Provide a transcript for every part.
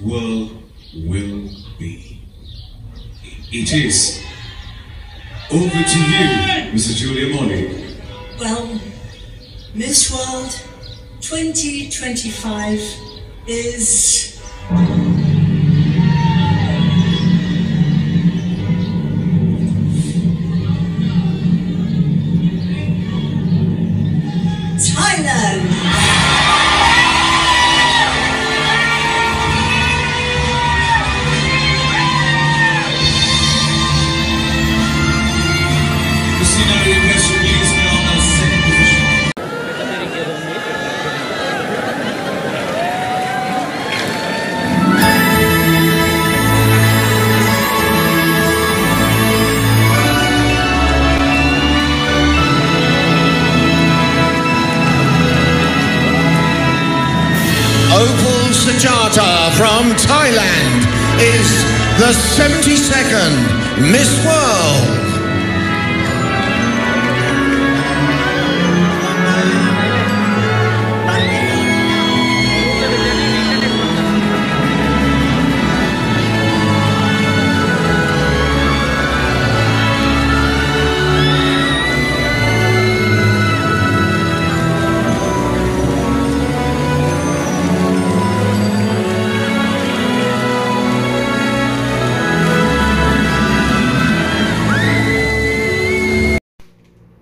world will be. It is over to you, Mr. Julia Moni. Well, Miss World 2025 is... Thailand! Opal Sujata from Thailand is the 72nd Miss World.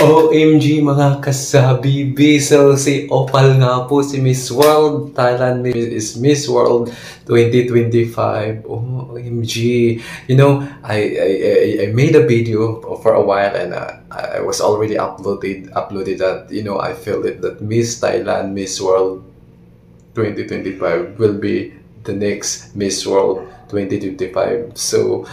OMG mga kasabibi! So si Opal nga po, si Miss World Thailand is Miss World 2025. Oh, OMG! You know, I made a video for a while and I was already uploaded that, you know, I feel it that Miss Thailand, Miss World 2025 will be the next Miss World 2025. So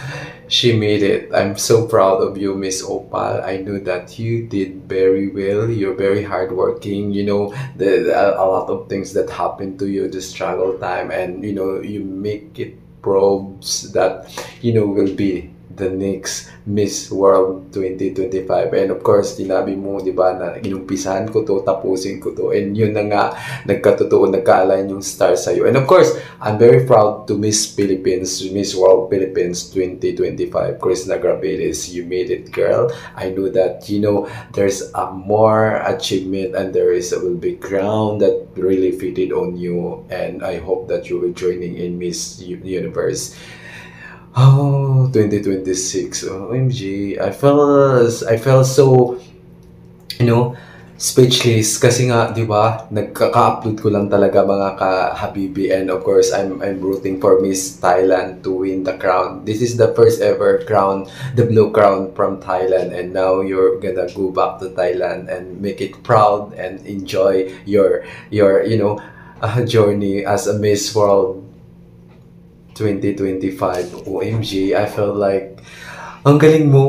she made it. I'm so proud of you, Miss Opal. I know that you did very well. You're very hardworking. You know, a lot of things that happened to you, the struggle time, and you know, you make it probes that, you know, will be the next Miss World 2025. And of course, tinabi mo, di ba, na inumpisahan ko to, tapusin ko to. And yun na nga, nagkatotoo, nagka-align yung star sa'yo. And of course, I'm very proud to Miss Philippines, Miss World Philippines 2025. Chris Nagraveles, you made it, girl. I know that, you know, there's a more achievement and there will be crown that really fitted on you. And I hope that you will joining in Miss Universe. Oh, 2026. OMG. I felt so, you know, speechless kasi nga, di ba, nagkaka-upload ko lang talaga mga ka-habibi, and of course, I'm rooting for Miss Thailand to win the crown. This is the first ever crown, the blue crown from Thailand, and now you're gonna go back to Thailand and make it proud and enjoy your you know, journey as a Miss World 2025. OMG, I felt like ang galing mo.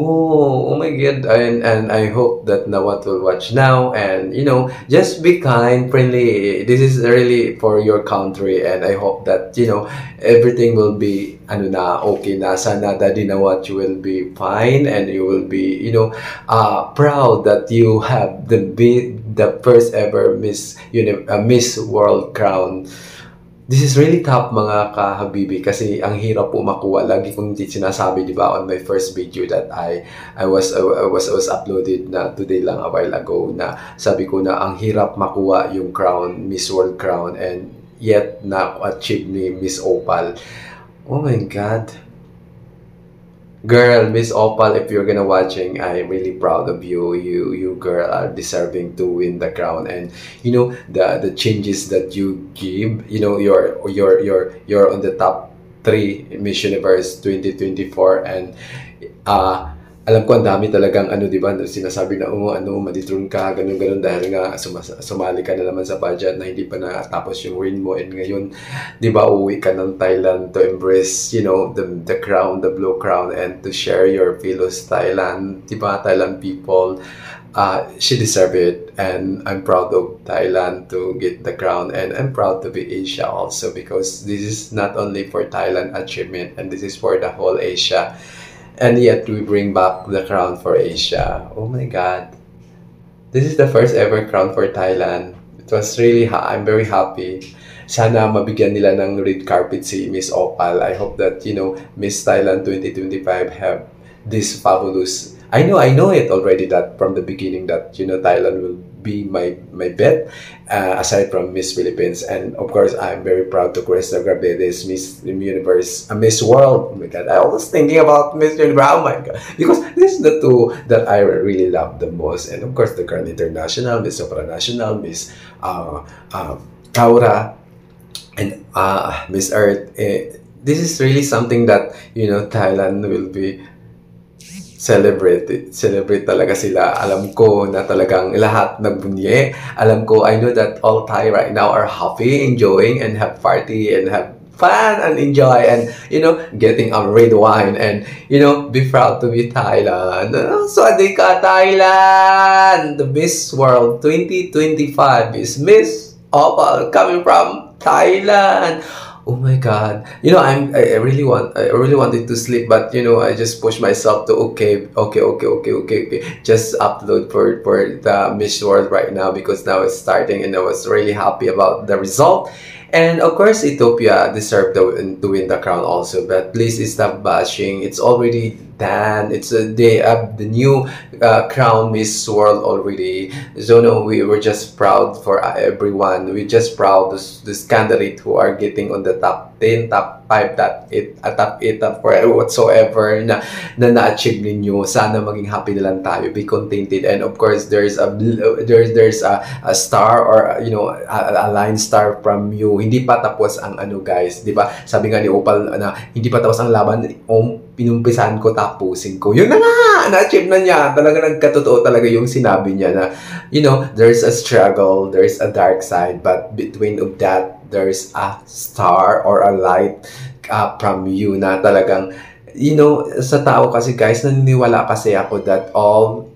Oh my god. And I hope that Nawat will watch now, and you know, just be kind, friendly. This is really for your country, and I hope that, you know, everything will be okay na. Sana Daddy Nawat, you will be fine, and you will be, you know, proud that you have the first ever Miss World crown. This is really tough mga ka-habibi kasi ang hirap po makuha. Lagi kong sinasabi, di ba, on my first video that I was uploaded na today lang a while ago, na sabi ko na ang hirap makuha yung crown, Miss World crown, and yet na-achieve ni Miss Opal. Oh my God. Girl, Miss Opal, if you're gonna watching, I'm really proud of you. You girl are deserving to win the crown, and you know the changes that you give. You know, you're on the top 3 Miss Universe 2024, and alam ko ang dami talagang di ba, sinasabi na maditron ka, ganun dahil nga sumali ka na naman sa budget na hindi pa natapos yung win mo, and ngayon, di ba, uwi ka ng Thailand to embrace, you know, the crown, the blue crown, and to share your fellows Thailand, di ba, Thailand people. She deserved it, and I'm proud of Thailand to get the crown, and I'm proud to be Asia also, because this is not only for Thailand achievement, and this is for the whole Asia. And yet we bring back the crown for Asia. Oh my God. This is the first ever crown for Thailand. It was really, I'm very happy. sana mabigyan nila ng red carpet si Miss Opal. I hope that, you know, Miss Thailand 2025 have this fabulous. I know it already that from the beginning that, you know, Thailand will be my bet, aside from Miss Philippines. And of course, I'm very proud to Crystal Grabedes, Miss Universe, Miss World. Oh my God, I was thinking about Miss Universe. Oh my God, because this is the two that I really love the most. And of course, the Grand International, Miss Supranational, Miss Kaura, and Miss Earth. This is really something that, you know, Thailand will be celebrate talaga sila. Alam ko na talagang lahat nagbunye. Alam ko, I know that all Thai right now are happy, enjoying, and have party, and have fun, and enjoy, and, you know, getting a red wine, and, you know, be proud to be Thailand. Sawasdee ka, Thailand! The Miss World 2025 is Miss Opal coming from Thailand. Oh my God! You know, I really wanted to sleep, but, you know, I just pushed myself to okay. Just upload for the Miss World right now, because now it's starting, and I was really happy about the result. And of course, Ethiopia deserved to win the crown also. But please stop bashing. It's already done. They have the new crown Miss World already. So no, we were just proud for everyone. We're just proud this candidate who are getting on the top 10, top 5, top 8, top 4, whatsoever na-achieve ninyo. Sana maging happy na lang tayo. Be contented. And of course, there's a star, or, you know, a line star from you. Hindi pa tapos ang ano, guys, di ba? Sabi nga ni Opal na hindi pa tapos ang laban, pinumpisahan ko, tapusin ko. Yun na nga! Na-achieve na niya. Talaga nagkatotoo talaga yung sinabi niya na, you know, there's a struggle, there's a dark side, but between of that, there's a star or a light from you na talagang, you know, sa tao kasi, guys, naniniwala kasi ako that all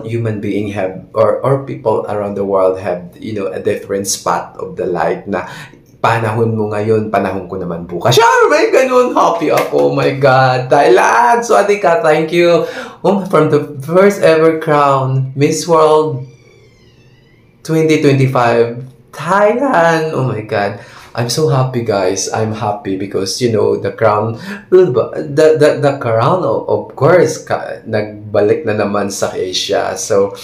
human being have, or people around the world have, you know, a different spot of the light na panahon mo ngayon, panahon ko naman bukas. Sure, may ganun. Happy ako. Oh my God. Thailand! Sawasdee ka. Thank you. From the first ever crown, Miss World 2025, Thailand. Oh my God. I'm so happy, guys. I'm happy because, you know, the crown, the crown, of course, nagbalik na naman sa Asia. So,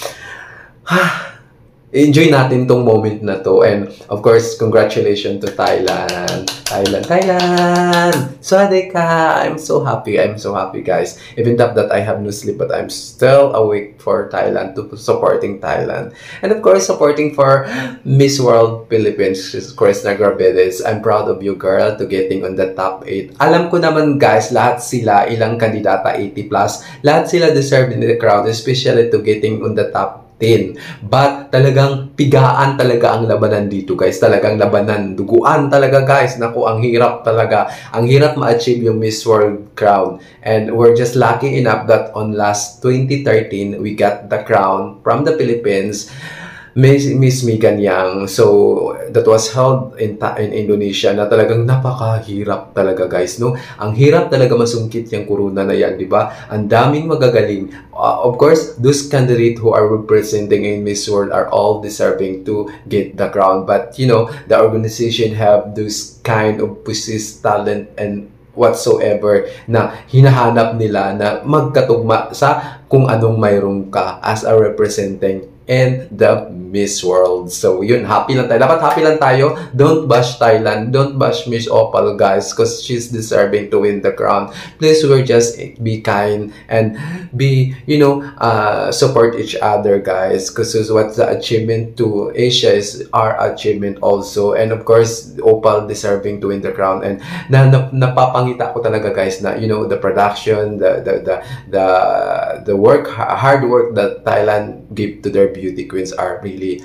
enjoy natin tong moment na to. And of course, congratulations to Thailand. Thailand! Sawasdee ka! I'm so happy, guys. Even though that I have no sleep, but I'm still awake for Thailand, to supporting Thailand. And of course, supporting for Miss World Philippines, Crystal Grabedes. I'm proud of you, girl, to getting on the top 8. Alam ko naman, guys, lahat sila, ilang kandidata, 80 plus, lahat sila deserve in the crowd, especially to getting on the top 10. But talagang pigaan talaga ang labanan dito, guys. Talagang labanan, duguan talaga, guys. Naku, ang hirap talaga. Ang hirap ma-achieve yung Miss World crown. And we're just lucky enough that on last 2013, we got the crown from the Philippines, Miss Megan Yang. So that was held in Indonesia, na talagang napakahirap talaga, guys, no? Ang hirap talaga masungkit yung corona na yan, di ba? Ang daming magagaling. Of course, those candidates who are representing in Miss World are all deserving to get the crown. But, you know, the organization have those kind of possessed talent and whatsoever na hinahanap nila na magkatugma sa kung anong mayroon ka as a representing and the Miss World. So, yun, happy lang tayo. Dapat happy lang tayo. Don't bash Thailand. Don't bash Miss Opal, guys, because she's deserving to win the crown. Please, we're just be kind and be, you know, support each other, guys, because what's the achievement to Asia is our achievement also. And of course, Opal deserving to win the crown. And napapangita ko talaga, guys, na, you know, the production, the work, hard work that Thailand give to their beauty queens are really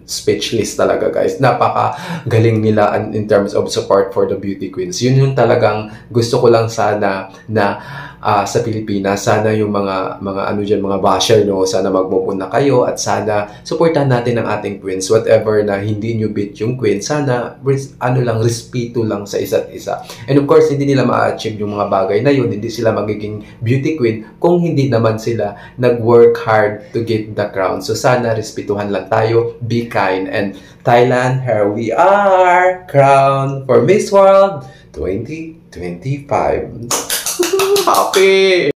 speechless talaga, guys. Napaka-galing nila in terms of support for the beauty queens. Yun yung talagang gusto ko lang sana na sa Pilipinas. Sana yung mga ano dyan, mga basher, no, sana magmove na kayo at sana supportan natin ang ating queens. Whatever na hindi nyo beat yung queen, sana respeto lang sa isa't isa. And of course, hindi nila ma-achieve yung mga bagay na yun, hindi sila magiging beauty queen kung hindi naman sila nag-work hard to get the crown. So sana respetuhan lang tayo, be kind. And Thailand, here we are, crown for Miss World 2025. Happy!